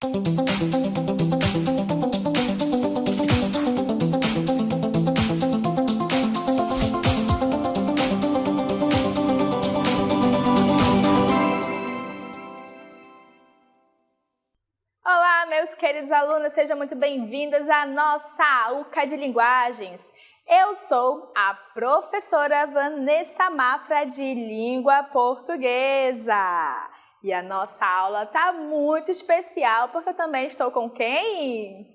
Olá, meus queridos alunos, sejam muito bem-vindos à nossa AUCA de Linguagens. Eu sou a professora Vanessa Mafra de Língua Portuguesa. E a nossa aula está muito especial porque eu também estou com quem?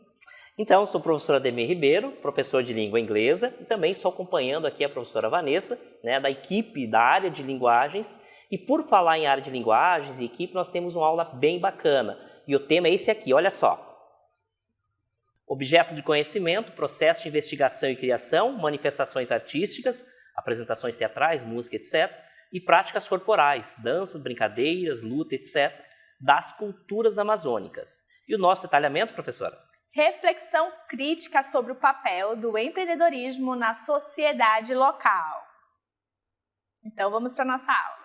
Então, eu sou o professor Ademir Ribeiro, professor de língua inglesa, e também estou acompanhando aqui a professora Vanessa, da equipe da área de linguagens. E por falar em área de linguagens e equipe, nós temos uma aula bem bacana. E o tema é esse aqui, olha só. Objeto de conhecimento, processo de investigação e criação, manifestações artísticas, apresentações teatrais, música, etc. E práticas corporais, danças, brincadeiras, luta, etc. das culturas amazônicas. E o nosso detalhamento, professora? Reflexão crítica sobre o papel do empreendedorismo na sociedade local. Então vamos para a nossa aula.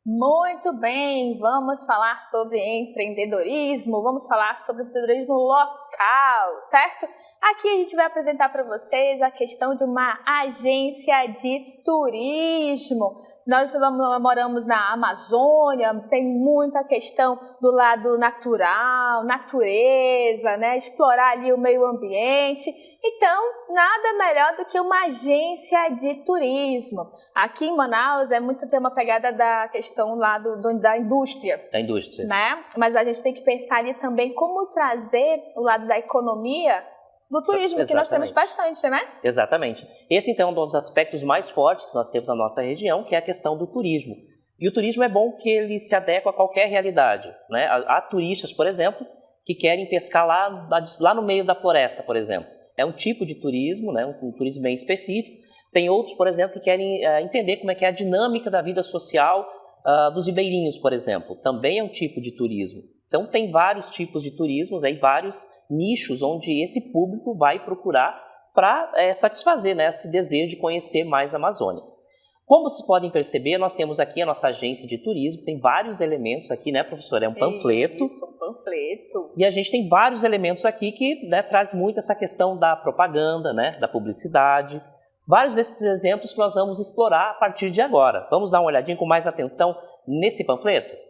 Muito bem, vamos falar sobre empreendedorismo, vamos falar sobre empreendedorismo local, certo? Aqui a gente vai apresentar para vocês a questão de uma agência de turismo. Nós moramos na Amazônia, tem muita questão do lado natural, natureza, né? Explorar ali o meio ambiente. Então, nada melhor do que uma agência de turismo. Aqui em Manaus tem uma pegada da questão lá da indústria. Da indústria. Né? Mas a gente tem que pensar ali também como trazer o lado da economia do turismo, Exatamente. Que nós temos bastante, né? Exatamente. Esse, então, é um dos aspectos mais fortes que nós temos na nossa região, que é a questão do turismo. E o turismo é bom que ele se adequa a qualquer realidade, né? Há turistas, por exemplo, que querem pescar lá no meio da floresta, por exemplo. É um tipo de turismo, né? Um turismo bem específico. Tem outros, por exemplo, que querem entender como é que é a dinâmica da vida social dos ribeirinhos, por exemplo. Também é um tipo de turismo. Então, tem vários tipos de turismos, vários nichos onde esse público vai procurar para satisfazer, né, esse desejo de conhecer mais a Amazônia. Como vocês podem perceber, nós temos aqui a nossa agência de turismo, tem vários elementos aqui, né, professora? É um panfleto. Isso, um panfleto. E a gente tem vários elementos aqui que, né, traz muito essa questão da propaganda, né, da publicidade. Vários desses exemplos que nós vamos explorar a partir de agora. Vamos dar uma olhadinha com mais atenção nesse panfleto?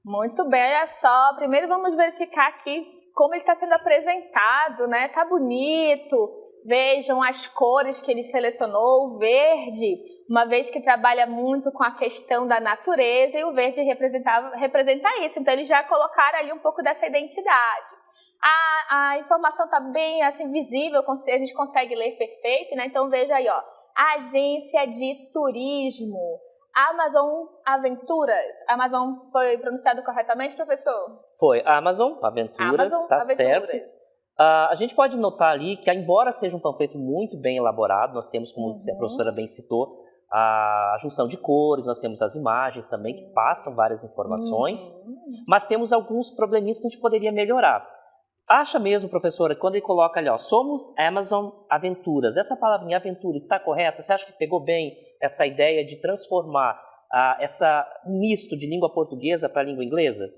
Muito bem, olha só. Primeiro vamos verificar aqui como ele está sendo apresentado, né? Tá bonito. Vejam as cores que ele selecionou. O verde, uma vez que trabalha muito com a questão da natureza, e o verde representa isso. Então, eles já colocaram ali um pouco dessa identidade. A informação está bem assim, visível, a gente consegue ler perfeito, né? Então, veja aí, ó. Agência de Turismo. Amazon Aventuras. Amazon foi pronunciado corretamente, professor? Foi. Amazon Aventuras, tá certo. A gente pode notar ali que, embora seja um panfleto muito bem elaborado, nós temos, como a professora bem citou, a junção de cores, nós temos as imagens também que passam várias informações, mas temos alguns probleminhas que a gente poderia melhorar. Acha mesmo, professora, que quando ele coloca ali, ó, somos Amazon Aventuras, essa palavrinha aventura está correta? Você acha que pegou bem essa ideia de transformar essa misto de língua portuguesa para a língua inglesa?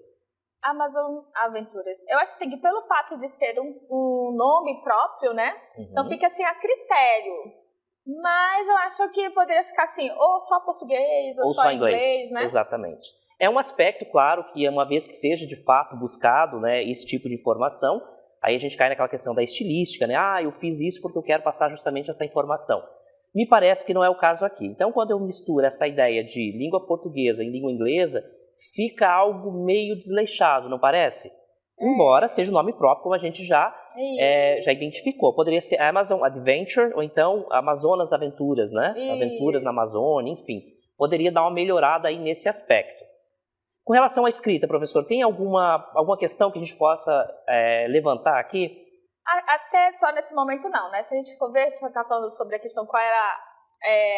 Amazon Aventuras. Eu acho assim, que pelo fato de ser um nome próprio, né? Então fica assim a critério. Mas eu acho que poderia ficar assim, ou só português, ou só inglês, né? Exatamente. É um aspecto, claro, que uma vez que seja de fato buscado, né, esse tipo de informação, aí a gente cai naquela questão da estilística, né? Eu fiz isso porque eu quero passar justamente essa informação. Me parece que não é o caso aqui. Então, quando eu misturo essa ideia de língua portuguesa e língua inglesa, fica algo meio desleixado, não parece? Embora seja o nome próprio, como a gente já identificou. Poderia ser Amazon Adventure ou então Amazonas Aventuras, né? Isso. Aventuras na Amazônia, enfim. Poderia dar uma melhorada aí nesse aspecto. Com relação à escrita, professor, tem alguma questão que a gente possa levantar aqui? Até só nesse momento não, né? Se a gente for ver, tá falando sobre a questão qual era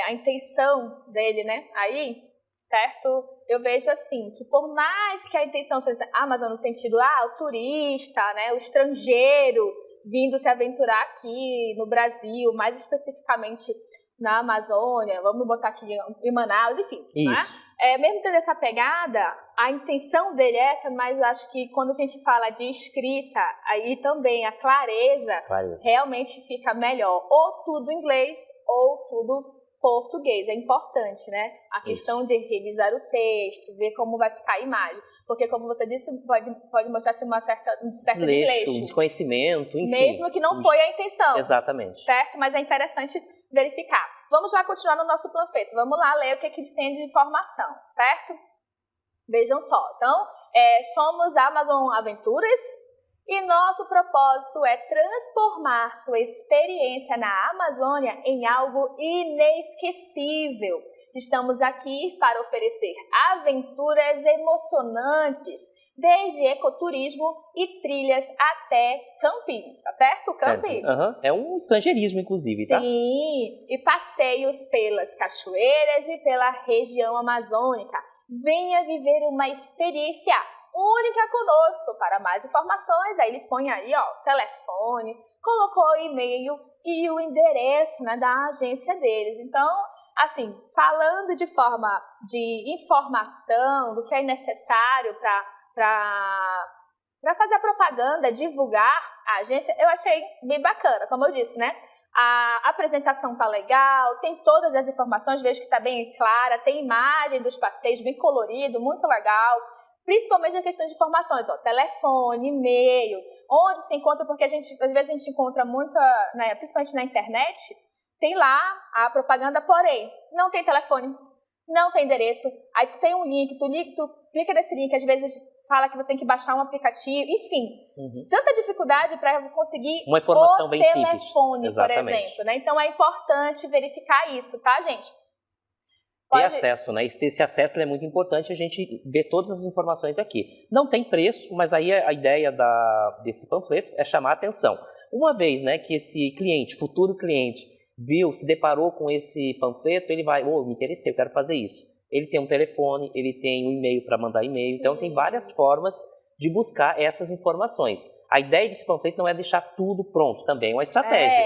a intenção dele, né? Aí, certo? Eu vejo assim, que por mais que a intenção seja Amazon no sentido, o turista, né? O estrangeiro vindo se aventurar aqui no Brasil, mais especificamente na Amazônia, vamos botar aqui em Manaus, enfim. Isso. Né? Mesmo tendo essa pegada, a intenção dele é essa, mas acho que quando a gente fala de escrita, aí também a clareza. Realmente fica melhor. Ou tudo em inglês, ou tudo português. É importante, né? A questão de revisar o texto, ver como vai ficar a imagem. Porque, como você disse, pode mostrar-se um certo desleixo, um desconhecimento, enfim. Mesmo que não foi a intenção. Exatamente. Certo? Mas é interessante verificar. Vamos lá continuar no nosso panfleto. Vamos lá ler o que eles têm de informação, certo? Vejam só. Então, somos Amazon Aventuras e nosso propósito é transformar sua experiência na Amazônia em algo inesquecível. Estamos aqui para oferecer aventuras emocionantes, desde ecoturismo e trilhas até camping, tá certo? Camping. É um estrangeirismo, inclusive, tá? Sim, e passeios pelas cachoeiras e pela região amazônica. Venha viver uma experiência única conosco. Para mais informações, aí ele põe aí, ó, telefone, colocou o e-mail e o endereço, né, da agência deles. Então, assim, falando de forma de informação, do que é necessário para fazer a propaganda, divulgar a agência, eu achei bem bacana, como eu disse, né? A apresentação tá legal, tem todas as informações, vejo que tá bem clara, tem imagem dos passeios bem colorido, muito legal. Principalmente a questão de informações, ó, telefone, e-mail, onde se encontra, porque às vezes a gente encontra muita, né, principalmente na internet, tem lá a propaganda, porém, não tem telefone, não tem endereço, aí tu tem um link, tu clica nesse link, às vezes fala que você tem que baixar um aplicativo, enfim, tanta dificuldade para conseguir uma informação bem telefone, simples. Por exemplo, né? Então é importante verificar isso, tá, gente? Ter acesso, né? Esse acesso é muito importante, a gente ver todas as informações aqui. Não tem preço, mas aí a ideia desse panfleto é chamar a atenção. Uma vez, né, que esse cliente, futuro cliente, se deparou com esse panfleto, ele vai, me interessei, eu quero fazer isso. Ele tem um telefone, ele tem um e-mail para mandar e-mail, então tem várias formas de buscar essas informações. A ideia desse panfleto não é deixar tudo pronto, também é uma estratégia,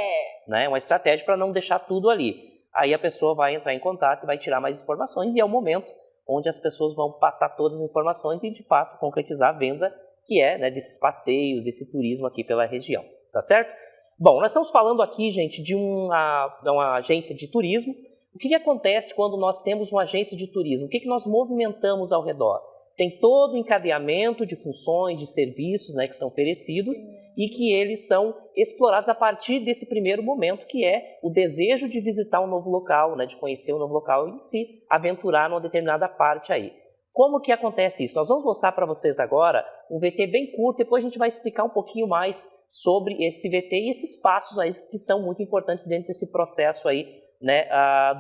né? Uma estratégia para não deixar tudo ali. Aí a pessoa vai entrar em contato e vai tirar mais informações e é o momento onde as pessoas vão passar todas as informações e, de fato, concretizar a venda, que é, né, desses passeios, desse turismo aqui pela região, tá certo? Bom, nós estamos falando aqui, gente, de uma agência de turismo. O que acontece quando nós temos uma agência de turismo? O que nós movimentamos ao redor? Tem todo o encadeamento de funções, de serviços, né, que são oferecidos e que eles são explorados a partir desse primeiro momento, que é o desejo de visitar um novo local, né, de conhecer um novo local e se aventurar numa determinada parte aí. Como que acontece isso? Nós vamos mostrar para vocês agora um VT bem curto, depois a gente vai explicar um pouquinho mais sobre esse VT e esses passos aí que são muito importantes dentro desse processo aí, né,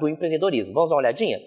do empreendedorismo. Vamos dar uma olhadinha?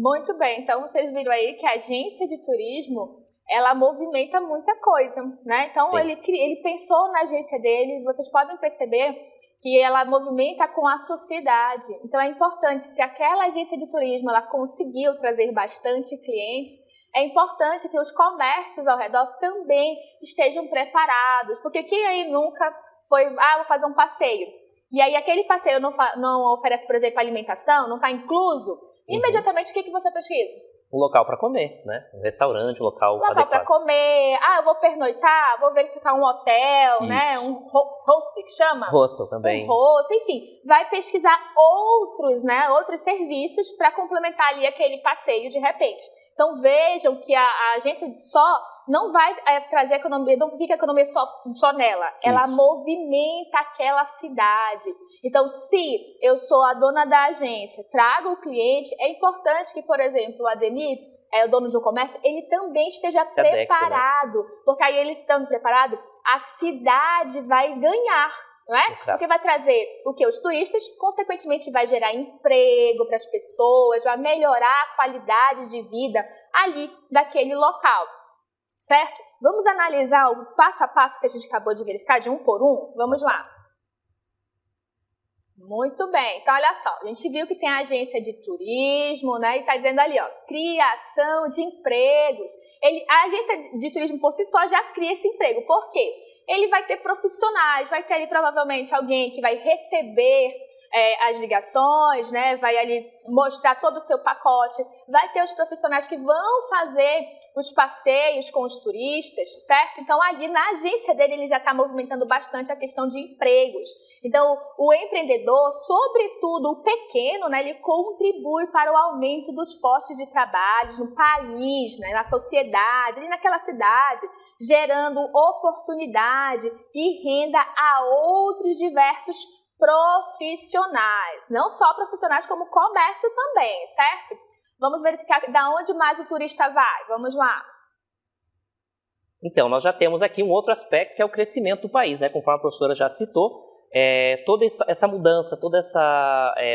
Muito bem, então vocês viram aí que a agência de turismo, ela movimenta muita coisa, né? Então ele pensou na agência dele, vocês podem perceber que ela movimenta com a sociedade. Então é importante, se aquela agência de turismo ela conseguiu trazer bastante clientes, é importante que os comércios ao redor também estejam preparados, porque quem aí nunca foi, vou fazer um passeio, e aí aquele passeio não oferece, por exemplo, alimentação, não está incluso, imediatamente o que você pesquisa? Um local para comer, né? Um restaurante, um local adequado. Para comer, eu vou pernoitar, vou verificar um hotel, né? Um hostel que chama? Hostel também. Um hostel, enfim, vai pesquisar outros, né? Outros serviços para complementar ali aquele passeio de repente. Então vejam que a agência só não vai trazer economia, não fica a economia só nela, ela movimenta aquela cidade. Então, se eu sou a dona da agência, trago o cliente, é importante que, por exemplo, o Ademir, o dono de um comércio, ele também esteja preparado, porque aí ele estando preparado, a cidade vai ganhar, não é? Porque vai trazer o que? Os turistas, consequentemente vai gerar emprego para as pessoas, vai melhorar a qualidade de vida ali daquele local, certo? Vamos analisar o passo a passo que a gente acabou de verificar, de um por um? Vamos lá. Muito bem, então olha só, a gente viu que tem a agência de turismo, né, e tá dizendo ali, ó, criação de empregos. A agência de turismo por si só já cria esse emprego, por quê? Ele vai ter profissionais, vai ter ali provavelmente alguém que vai receber as ligações, né? Vai ali mostrar todo o seu pacote, vai ter os profissionais que vão fazer os passeios com os turistas, certo? Então ali na agência dele ele já está movimentando bastante a questão de empregos. Então o empreendedor, sobretudo o pequeno, né? Ele contribui para o aumento dos postos de trabalho no país, né? Na sociedade, ali naquela cidade, gerando oportunidade e renda a outros diversos profissionais, não só profissionais como comércio também, certo? Vamos verificar da onde mais o turista vai, vamos lá. Então, nós já temos aqui um outro aspecto que é o crescimento do país, né? Conforme a professora já citou, toda essa mudança,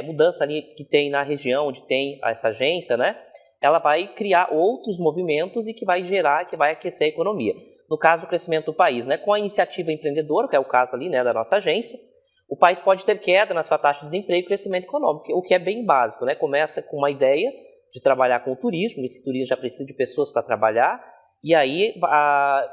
mudança ali que tem na região onde tem essa agência, né? Ela vai criar outros movimentos e que vai gerar, que vai aquecer a economia. No caso, o crescimento do país, né? Com a iniciativa empreendedora, que é o caso ali, né, da nossa agência, o país pode ter queda na sua taxa de desemprego e crescimento econômico, o que é bem básico, né? Começa com uma ideia de trabalhar com o turismo, esse turismo já precisa de pessoas para trabalhar, e aí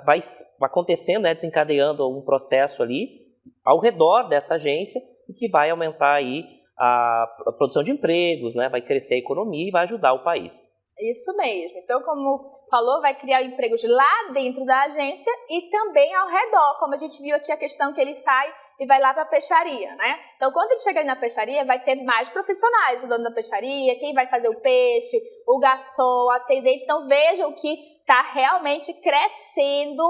vai acontecendo, né, desencadeando um processo ali ao redor dessa agência, que vai aumentar aí a produção de empregos, né? Vai crescer a economia e vai ajudar o país. Isso mesmo. Então, como falou, vai criar empregos lá dentro da agência e também ao redor, como a gente viu aqui a questão que ele sai e vai lá para a peixaria, né? Então, quando ele chega ali na peixaria, vai ter mais profissionais, o dono da peixaria, quem vai fazer o peixe, o garçom, o atendente. Então, vejam que está realmente crescendo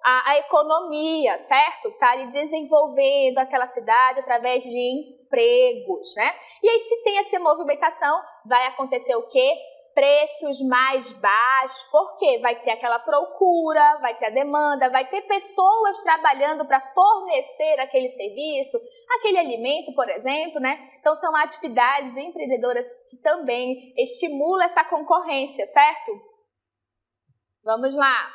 a economia, certo? Está ali desenvolvendo aquela cidade através de empregos, né? E aí, se tem essa movimentação, vai acontecer o quê? Preços mais baixos, porque vai ter aquela procura, vai ter a demanda, vai ter pessoas trabalhando para fornecer aquele serviço, aquele alimento, por exemplo, né? Então, são atividades empreendedoras que também estimulam essa concorrência, certo? Vamos lá.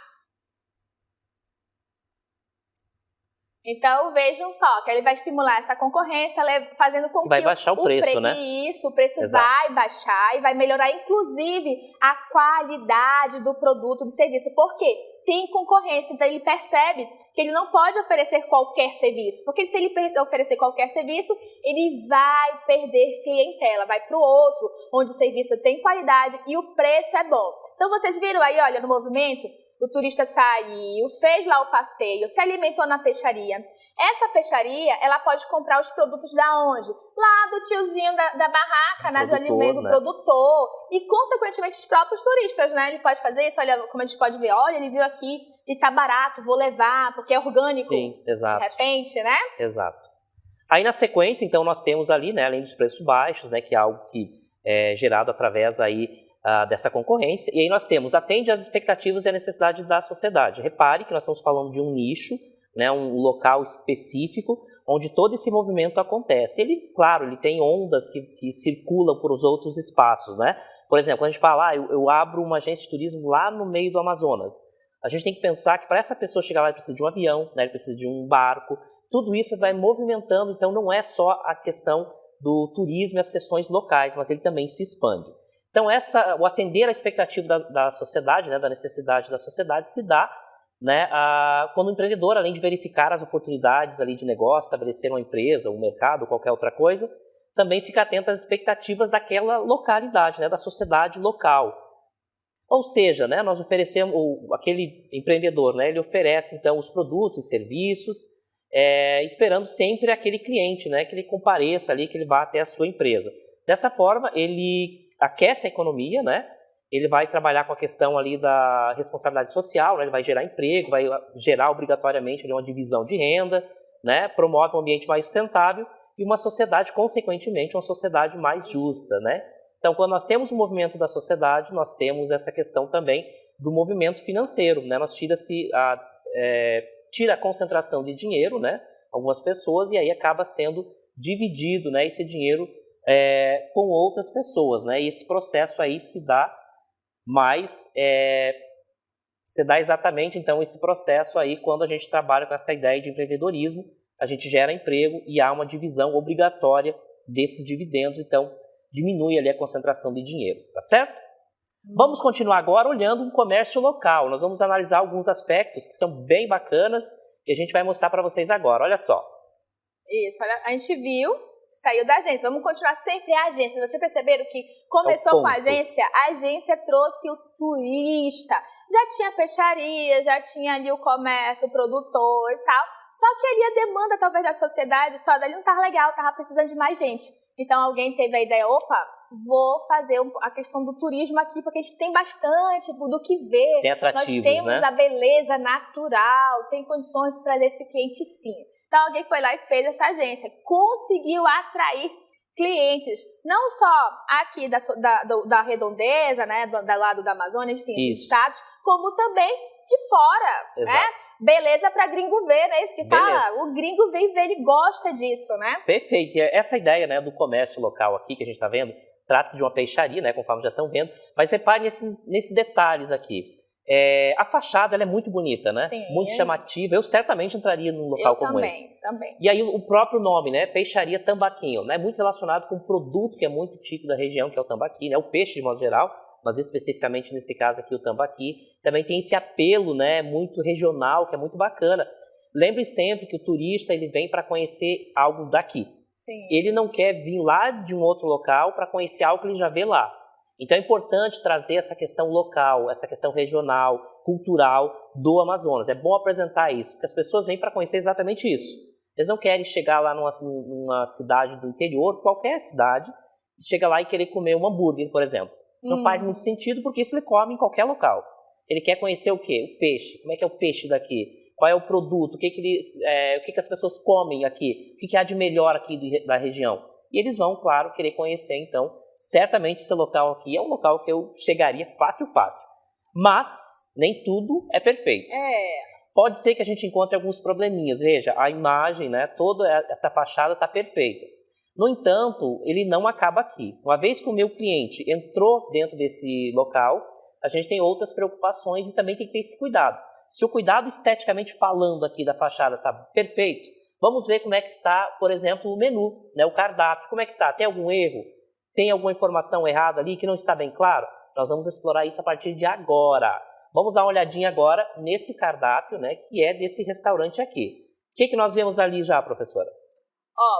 Então, vejam só, que ele vai estimular essa concorrência, fazendo com que vai baixar o preço, né? Isso, o preço Exato. Vai baixar e vai melhorar, inclusive, a qualidade do produto, do serviço. Por quê? Tem concorrência, então ele percebe que ele não pode oferecer qualquer serviço, porque se ele oferecer qualquer serviço, ele vai perder clientela, vai para o outro, onde o serviço tem qualidade e o preço é bom. Então, vocês viram aí, olha, no movimento, o turista saiu, fez lá o passeio, se alimentou na peixaria. Essa peixaria, ela pode comprar os produtos da onde? Lá do tiozinho da barraca, né? Do alimento, do produtor. E, consequentemente, os próprios turistas, né? Ele pode fazer isso, olha, como a gente pode ver, olha, ele viu aqui e tá barato, vou levar, porque é orgânico. Sim, exato. De repente, né? Exato. Aí, na sequência, então, nós temos ali, né, além dos preços baixos, né, que é algo que é gerado através aí dessa concorrência, e aí nós temos, atende às expectativas e à necessidade da sociedade. Repare que nós estamos falando de um nicho, né, um local específico, onde todo esse movimento acontece. Ele, claro, ele tem ondas que circulam por os outros espaços, né? Por exemplo, quando a gente fala, eu abro uma agência de turismo lá no meio do Amazonas, a gente tem que pensar que para essa pessoa chegar lá, ele precisa de um avião, né, ele precisa de um barco, tudo isso vai movimentando, então não é só a questão do turismo e as questões locais, mas ele também se expande. Então, o atender à expectativa da sociedade, né, da necessidade da sociedade, se dá, né, quando o empreendedor, além de verificar as oportunidades ali de negócio, estabelecer uma empresa, um mercado, qualquer outra coisa, também fica atento às expectativas daquela localidade, né, da sociedade local. Ou seja, né, nós oferecemos, aquele empreendedor, né, ele oferece então os produtos e serviços, esperando sempre aquele cliente, né, que ele compareça ali, que ele vá até a sua empresa. Dessa forma, ele aquece a economia, né? ele vai trabalhar com a questão ali da responsabilidade social, né? Ele vai gerar emprego, vai gerar obrigatoriamente ali, uma divisão de renda, né? Promove um ambiente mais sustentável e uma sociedade, consequentemente, uma sociedade mais justa, né? Então, quando nós temos o movimento da sociedade, nós temos essa questão também do movimento financeiro, né? Nós tira a concentração de dinheiro, né? Algumas pessoas, e aí acaba sendo dividido, né? Esse dinheiro com outras pessoas, né? E esse processo aí se dá exatamente, então, esse processo aí quando a gente trabalha com essa ideia de empreendedorismo, a gente gera emprego e há uma divisão obrigatória desses dividendos, então diminui ali a concentração de dinheiro, tá certo? Vamos continuar agora olhando um comércio local. Nós vamos analisar alguns aspectos que são bem bacanas e a gente vai mostrar para vocês agora, olha só. Isso, olha, a gente viu, saiu da agência, vamos continuar sempre a agência. Vocês perceberam que começou com a agência trouxe o turista. Já tinha peixaria, já tinha ali o comércio, o produtor e tal. Só que ali a demanda, talvez, da sociedade, só dali não estava legal, estava precisando de mais gente. Então, alguém teve a ideia, opa, vou fazer a questão do turismo aqui, porque a gente tem bastante do que ver. Tem atrativos, nós temos, né? A beleza natural, tem condições de trazer esse cliente sim. Então, alguém foi lá e fez essa agência, conseguiu atrair clientes, não só aqui da Redondeza, né, do lado da Amazônia, enfim, dos estados, como também de fora, exato, né? Beleza para gringo ver, né? Isso que fala? O gringo vem ver, ele gosta disso, né? Perfeito. E essa ideia, né, do comércio local aqui que a gente está vendo, trata-se de uma peixaria, né, conforme já estão vendo, mas repare nesses detalhes aqui. A fachada ela é muito bonita, né? Sim. Muito chamativa. Eu certamente entraria num local como esse. Também. E aí o próprio nome, né? Peixaria Tambaquinho, né? Muito relacionado com um produto que é muito típico da região, que é o tambaqui, né? O peixe de modo geral, mas especificamente nesse caso aqui o tambaqui. Também tem esse apelo, né? Muito regional, que é muito bacana. Lembre sempre que o turista ele vem para conhecer algo daqui. Sim. Ele não quer vir lá de um outro local para conhecer algo que ele já vê lá. Então é importante trazer essa questão local, essa questão regional, cultural do Amazonas. É bom apresentar isso, porque as pessoas vêm para conhecer exatamente isso. Eles não querem chegar lá numa cidade do interior, qualquer cidade, chega lá e querer comer um hambúrguer, por exemplo. Não faz muito sentido, porque isso ele come em qualquer local. Ele quer conhecer o quê? O peixe. Como é que é o peixe daqui? Qual é o produto? O que as pessoas comem aqui? O que há de melhor aqui da região? E eles vão, claro, querer conhecer, então, certamente esse local aqui é um local que eu chegaria fácil. Mas nem tudo é perfeito. Pode ser que a gente encontre alguns probleminhas. Veja, a imagem, né, toda essa fachada está perfeita. No entanto, ele não acaba aqui. Uma vez que o meu cliente entrou dentro desse local, a gente tem outras preocupações e também tem que ter esse cuidado. Se o cuidado esteticamente falando aqui da fachada está perfeito, vamos ver como é que está, por exemplo, o menu, né, o cardápio. Como é que está? Tem algum erro? Tem alguma informação errada ali que não está bem claro? Nós vamos explorar isso a partir de agora. Vamos dar uma olhadinha agora nesse cardápio, né, que é desse restaurante aqui. O que nós vemos ali já, professora?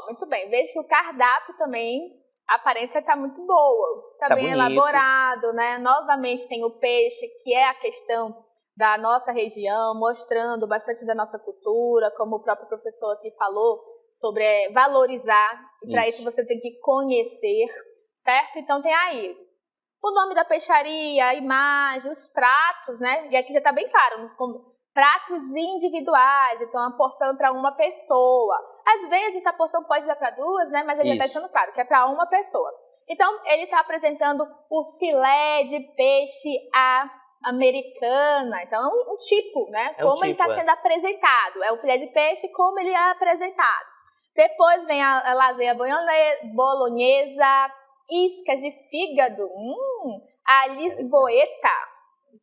Muito bem. Vejo que o cardápio também, a aparência está muito boa. Está bem bonito, elaborado, né? Novamente tem o peixe, que é a questão da nossa região, mostrando bastante da nossa cultura, como o próprio professor aqui falou, sobre valorizar. E para isso você tem que conhecer, certo? Então tem aí o nome da peixaria, a imagem, os pratos, né? E aqui já está bem claro, pratos individuais, então uma porção para uma pessoa. Às vezes essa porção pode dar para duas, né? Mas ele já está deixando claro que é para uma pessoa. Então ele está apresentando o filé de peixe americana. Então é um tipo, né? Como ele está sendo apresentado. É o filé de peixe como ele é apresentado. Depois vem a lasanha bolonhesa, iscas de fígado, a lisboeta.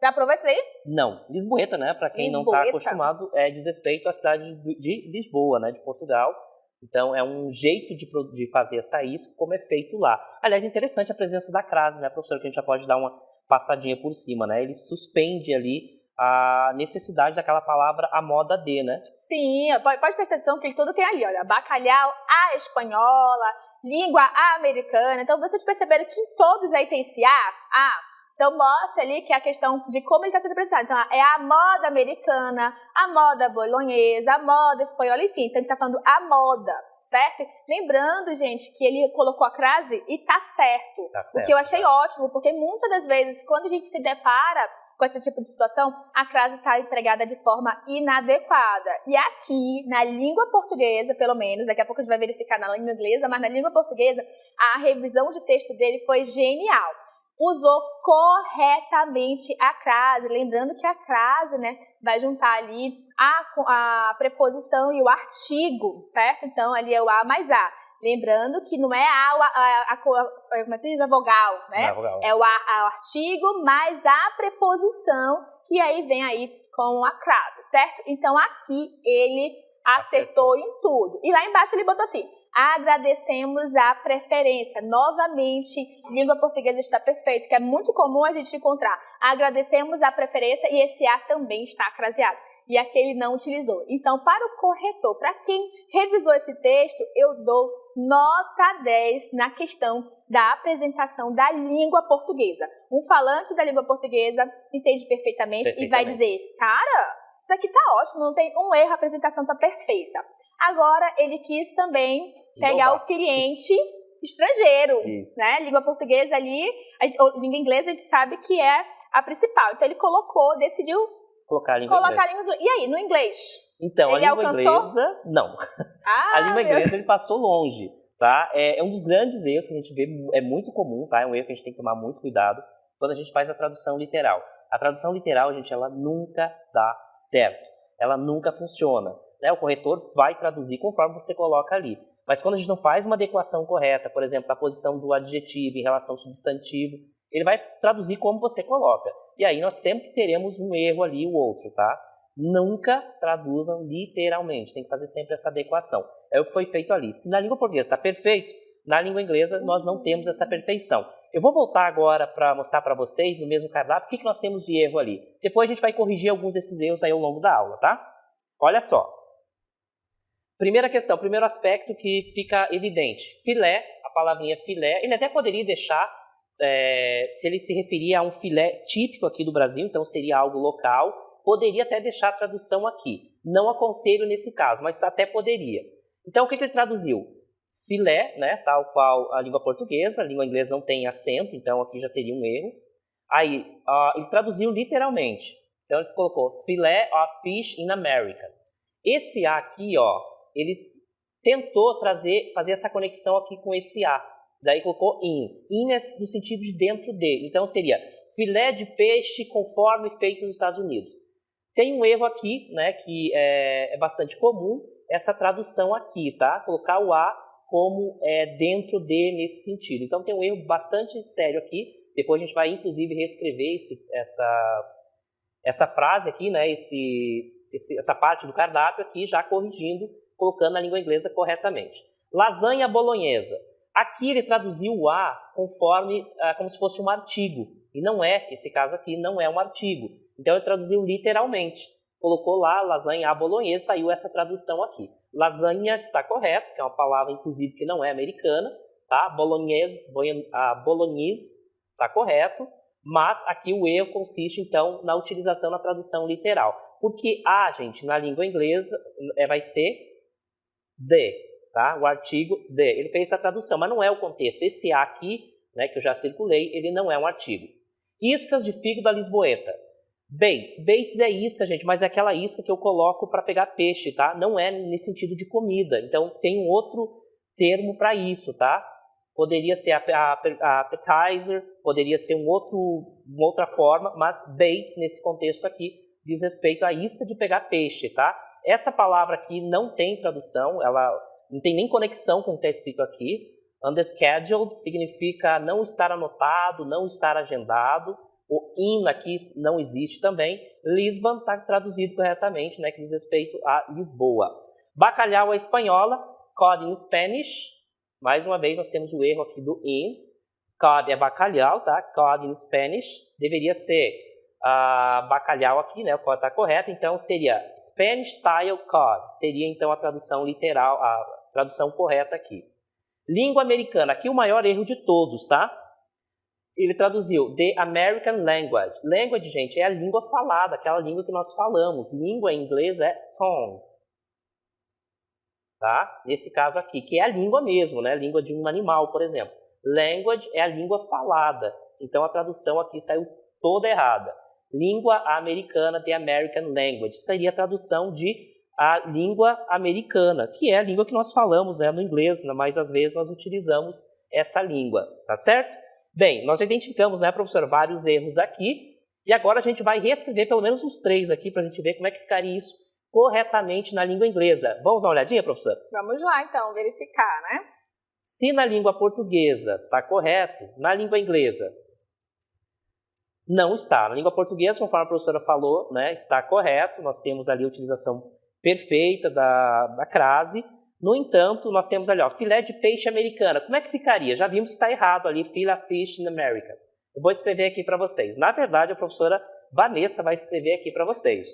Já provou isso daí? Não, Lisboeta, né? Para quem não está acostumado, diz respeito à cidade de Lisboa, né? De Portugal. Então, é um jeito de fazer essa isca, como é feito lá. Aliás, é interessante a presença da crase, né, professor? Que a gente já pode dar uma passadinha por cima, né? Ele suspende ali a necessidade daquela palavra à moda de, né? Sim, pode prestar atenção que ele todo tem ali, olha, bacalhau à espanhola, língua americana. Então, vocês perceberam que em todos aí tem esse então, mostra ali que é a questão de como ele está sendo apresentado. Então, é a moda americana, a moda bolonhesa, a moda espanhola, enfim. Então, ele está falando a moda, certo? Lembrando, gente, que ele colocou a crase e tá certo. Tá certo. O que eu achei ótimo, porque muitas das vezes, quando a gente se depara com esse tipo de situação, a crase está empregada de forma inadequada. E aqui, na língua portuguesa, pelo menos, daqui a pouco a gente vai verificar na língua inglesa, mas na língua portuguesa, a revisão de texto dele foi genial. Usou corretamente a crase, lembrando que a crase, né, vai juntar ali a preposição e o artigo, certo? Então, ali é o A mais A. Lembrando que não é como se diz, a vogal, né? É o artigo mais a preposição, que aí vem aí com a crase, certo? Então, aqui ele acertou em tudo. E lá embaixo ele botou assim: agradecemos a preferência. Novamente, língua portuguesa está perfeito, que é muito comum a gente encontrar. Agradecemos a preferência e esse A também está craseado. E aqui ele não utilizou. Então, para o corretor, para quem revisou esse texto, eu dou nota 10 na questão da apresentação da língua portuguesa. Um falante da língua portuguesa entende perfeitamente e vai dizer: cara, isso aqui tá ótimo, não tem um erro, a apresentação tá perfeita. Agora, ele quis também pegar o cliente estrangeiro, né? Língua portuguesa ali, ou língua inglesa, a gente sabe que é a principal. Então, ele decidiu colocar a língua inglesa. E aí, no inglês? Então, ele a língua alcançou? Inglesa, não. A língua inglesa, ele passou longe, tá? É um dos grandes erros que a gente vê, é muito comum, tá? É um erro que a gente tem que tomar muito cuidado quando a gente faz a tradução literal. A tradução literal, gente, ela nunca dá certo. Ela nunca funciona, né? O corretor vai traduzir conforme você coloca ali. Mas quando a gente não faz uma adequação correta, por exemplo, a posição do adjetivo em relação ao substantivo, ele vai traduzir como você coloca. E aí nós sempre teremos um erro ali, o outro, tá? Nunca traduzam literalmente, tem que fazer sempre essa adequação. É o que foi feito ali. Se na língua portuguesa está perfeito, na língua inglesa nós não temos essa perfeição. Eu vou voltar agora para mostrar para vocês, no mesmo cardápio, o que nós temos de erro ali. Depois a gente vai corrigir alguns desses erros aí ao longo da aula, tá? Olha só. Primeira questão, primeiro aspecto que fica evidente. Filé, a palavrinha filé, ele até poderia deixar, se ele se referia a um filé típico aqui do Brasil, então seria algo local, poderia até deixar a tradução aqui. Não aconselho nesse caso, mas até poderia. Então, o que ele traduziu? Filé, né, tal qual a língua portuguesa, a língua inglesa não tem acento, então aqui já teria um erro. Aí, ele traduziu literalmente. Então, ele colocou filé of fish in America. Esse A aqui, ele tentou fazer essa conexão aqui com esse A. Daí colocou in. In é no sentido de dentro de. Então, seria filé de peixe conforme feito nos Estados Unidos. Tem um erro aqui, né, que é bastante comum, essa tradução aqui, tá? Colocar o A como dentro de nesse sentido. Então, tem um erro bastante sério aqui. Depois a gente vai, inclusive, reescrever essa frase aqui, né, essa parte do cardápio aqui, já corrigindo, colocando na língua inglesa corretamente. Lasanha bolonhesa. Aqui ele traduziu o A como se fosse um artigo. E não é, esse caso aqui não é um artigo. Então ele traduziu literalmente. Colocou lá lasanha à bolonhesa, saiu essa tradução aqui. Lasanha está correto, que é uma palavra, inclusive, que não é americana. Tá? Bolognese está correto. Mas aqui o erro consiste, então, na utilização na tradução literal. Porque A, gente, na língua inglesa, vai ser the, tá? O artigo the. Ele fez essa tradução, mas não é o contexto. Esse A aqui, né, que eu já circulei, ele não é um artigo. Iscas de figo da Lisboeta. Baits. Baits é isca, gente, mas é aquela isca que eu coloco para pegar peixe, tá? Não é nesse sentido de comida. Então, tem um outro termo para isso, tá? Poderia ser appetizer, poderia ser uma outra forma, mas baits, nesse contexto aqui, diz respeito à isca de pegar peixe, tá? Essa palavra aqui não tem tradução, ela não tem nem conexão com o que está escrito aqui. Unscheduled significa não estar anotado, não estar agendado. O in aqui não existe também. Lisbon está traduzido corretamente, né, que diz respeito a Lisboa. Bacalhau à espanhola, cod in Spanish. Mais uma vez nós temos o erro aqui do in. Cod é bacalhau, tá? Cod in Spanish. Deveria ser bacalhau aqui, né? O cod está correto. Então seria Spanish style cod. Seria então a tradução literal, a tradução correta aqui. Língua americana. Aqui o maior erro de todos, tá? Ele traduziu The American Language. Language, gente, é a língua falada, aquela língua que nós falamos. Língua em inglês é tongue. tá? Nesse caso aqui, que é a língua mesmo, né? A língua de um animal, por exemplo. Language é a língua falada. Então, a tradução aqui saiu toda errada. Língua americana, the American language. Seria a tradução de a língua americana, que é a língua que nós falamos, né, no inglês, mas às vezes nós utilizamos essa língua, tá certo? Bem, nós identificamos, né, professor, vários erros aqui, e agora a gente vai reescrever pelo menos uns 3 aqui para a gente ver como é que ficaria isso corretamente na língua inglesa. Vamos dar uma olhadinha, professor? Vamos lá, então, verificar, né? Se na língua portuguesa está correto, na língua inglesa não está. Na língua portuguesa, conforme a professora falou, né, está correto, nós temos ali a utilização perfeita da crase. No entanto, nós temos ali, ó, filé de peixe americana. Como é que ficaria? Já vimos que está errado ali, filé fish in America. Eu vou escrever aqui para vocês. Na verdade, a professora Vanessa vai escrever aqui para vocês.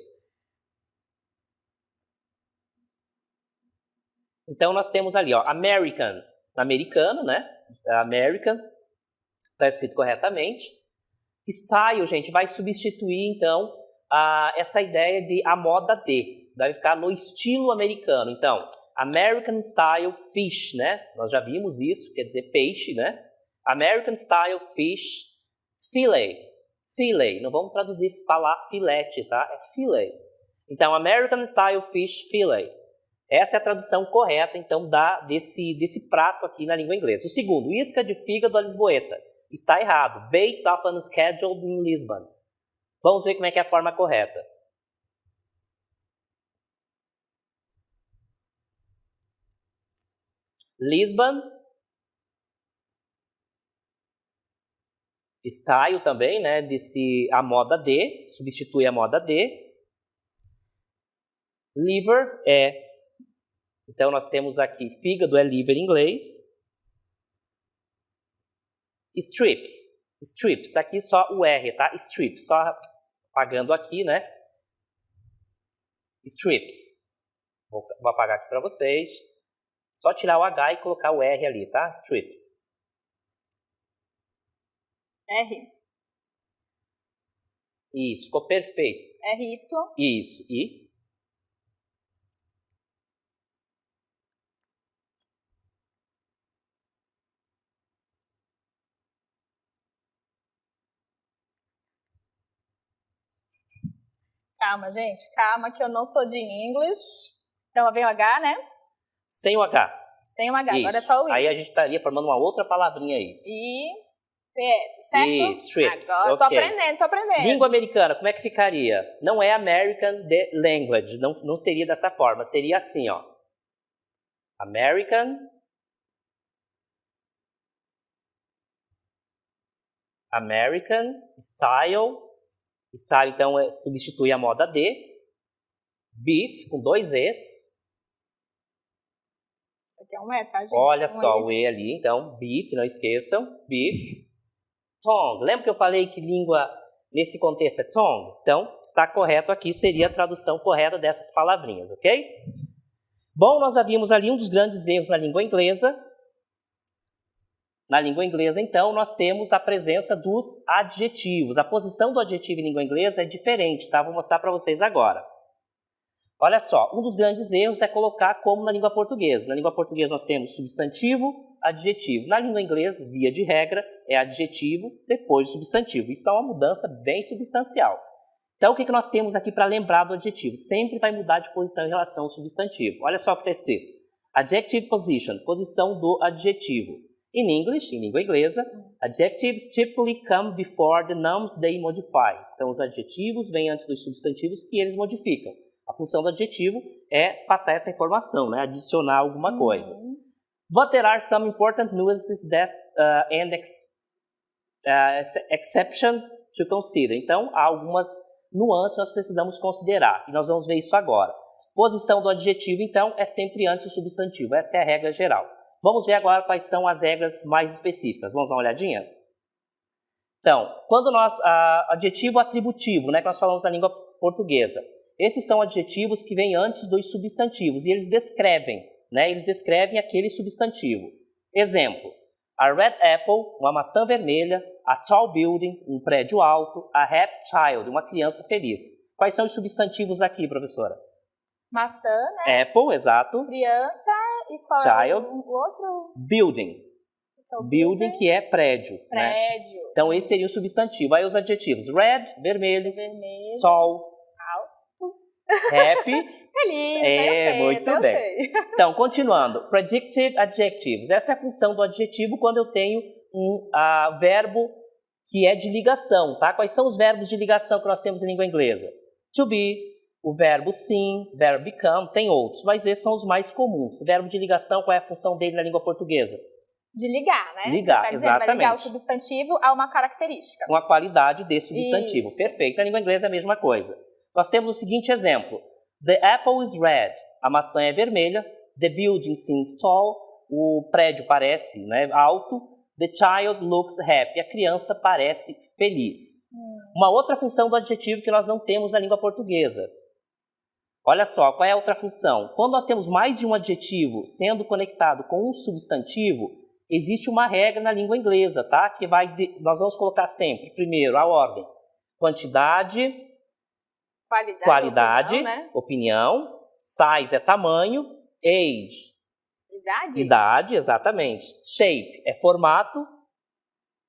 Então, nós temos ali, ó, American, americano, né? American, está escrito corretamente. Style, gente, vai substituir, então, essa ideia de a moda de. Vai ficar no estilo americano. Então, American Style Fish, né? Nós já vimos isso, quer dizer peixe, né? American Style Fish Fillet. Fillet. Não vamos traduzir, falar filete, tá? É fillet. Então, American Style Fish Fillet. Essa é a tradução correta, então, desse prato aqui na língua inglesa. O segundo, isca de fígado à lisboeta. Está errado. Baits of unscheduled in Lisbon. Vamos ver como é que é a forma correta. Lisbon. Style também, né? A moda de. Substitui a moda de. Liver é. Então, nós temos aqui, fígado é liver em inglês. Strips. Strips, aqui só o R, tá? Strips, só apagando aqui, né? Strips. Vou apagar aqui para vocês. Só tirar o H e colocar o R ali, tá? Strips. R. Isso, ficou perfeito. RY. Isso, e? Calma, gente. Calma, que eu não sou de inglês. Então, vem o H, né? Sem o H. Sem o H, Isso. agora é só o I. Aí a gente estaria formando uma outra palavrinha aí. I, PS, certo? Isso, strips. Agora, okay. tô aprendendo. Língua americana, como é que ficaria? Não é American the language, não seria dessa forma. Seria assim, ó. American style. Style, então, substitui a moda de. Beef, com 2 Es. Isso aqui é um E, tá, gente? Olha só, o E ali, então, beef, não esqueçam. Beef. Tongue. Lembra que eu falei que língua, nesse contexto, é tongue? Então, está correto aqui, seria a tradução correta dessas palavrinhas, ok? Bom, nós já vimos ali um dos grandes erros na língua inglesa. Na língua inglesa, então, nós temos a presença dos adjetivos. A posição do adjetivo em língua inglesa é diferente, tá? Vou mostrar para vocês agora. Olha só, um dos grandes erros é colocar como na língua portuguesa. Na língua portuguesa nós temos substantivo, adjetivo. Na língua inglesa, via de regra, é adjetivo, depois substantivo. Isso dá uma mudança bem substancial. Então, o que nós temos aqui para lembrar do adjetivo? Sempre vai mudar de posição em relação ao substantivo. Olha só o que está escrito. Adjective position, posição do adjetivo. In English, em língua inglesa, adjectives typically come before the nouns they modify. Então, os adjetivos vêm antes dos substantivos que eles modificam. A função do adjetivo é passar essa informação, né? Adicionar alguma coisa. But there are some important nuances that and exception to consider. Então, há algumas nuances que nós precisamos considerar. E nós vamos ver isso agora. Posição do adjetivo, então, é sempre antes do substantivo. Essa é a regra geral. Vamos ver agora quais são as regras mais específicas. Vamos dar uma olhadinha? Então, quando nós... adjetivo atributivo, né? Que nós falamos na língua portuguesa. Esses são adjetivos que vêm antes dos substantivos. E eles descrevem, né? Eles descrevem aquele substantivo. Exemplo. A red apple, uma maçã vermelha. A tall building, um prédio alto. A happy child, uma criança feliz. Quais são os substantivos aqui, professora? Maçã, né? Apple, exato. Criança e qual Child. é o outro? Building. Então, Building, que é prédio. Né? Prédio. Então, esse seria o substantivo. Aí os adjetivos. Red, vermelho. Vermelho. Tall. Alto. Happy. Feliz, Muito bem. Então, continuando. Predictive adjectives. Essa é a função do adjetivo quando eu tenho um verbo que é de ligação, tá? Quais são os verbos de ligação que nós temos em língua inglesa? To be, o verbo sim, verbo become, tem outros, mas esses são os mais comuns. Verbo de ligação, qual é a função dele na língua portuguesa? De ligar, né? Ligar, tá dizendo, exatamente. Vai ligar o substantivo a uma característica. Uma qualidade desse substantivo. Isso. Perfeito. Na língua inglesa é a mesma coisa. Nós temos o seguinte exemplo. The apple is red. A maçã é vermelha. The building seems tall. O prédio parece, né, alto. The child looks happy. A criança parece feliz. Uma outra função do adjetivo que nós não temos na língua portuguesa. Olha só, qual é a outra função? Quando nós temos mais de um adjetivo sendo conectado com um substantivo, existe uma regra na língua inglesa, tá? Que nós vamos colocar sempre, primeiro, a ordem. Quantidade, qualidade, opinião. Size é tamanho. Age, idade, exatamente. Shape é formato.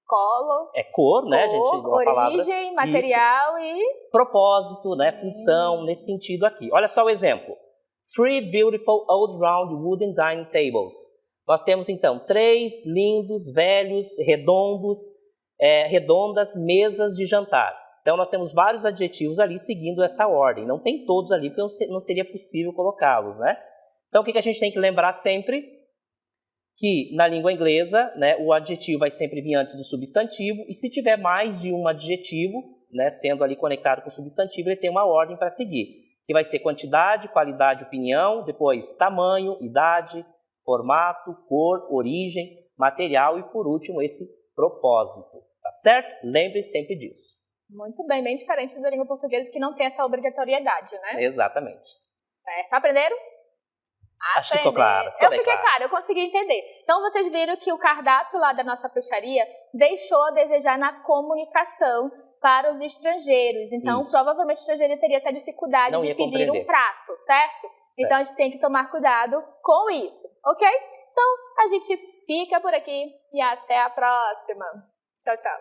Color. É cor, né? A gente origem, material e... propósito, né? Função, nesse sentido aqui. Olha só o exemplo. 3 beautiful old round wooden dining tables. Nós temos, então, 3 lindos, velhos, redondas mesas de jantar. Então, nós temos vários adjetivos ali seguindo essa ordem. Não tem todos ali, porque não seria possível colocá-los, né? Então, o que a gente tem que lembrar sempre? Que na língua inglesa, né, o adjetivo vai sempre vir antes do substantivo, e se tiver mais de um adjetivo, né, sendo ali conectado com o substantivo, ele tem uma ordem para seguir, que vai ser quantidade, qualidade, opinião, depois tamanho, idade, formato, cor, origem, material e, por último, esse propósito. Tá certo? Lembre sempre disso. Muito bem, bem diferente da língua portuguesa, que não tem essa obrigatoriedade, né? Exatamente. Certo. Aprenderam? Acho que ficou claro. Eu fiquei claro, eu consegui entender. Então, vocês viram que o cardápio lá da nossa peixaria deixou a desejar na comunicação para os estrangeiros. Então, provavelmente o estrangeiro teria essa dificuldade de pedir um prato, certo? Então, a gente tem que tomar cuidado com isso, ok? Então, a gente fica por aqui e até a próxima. Tchau, tchau.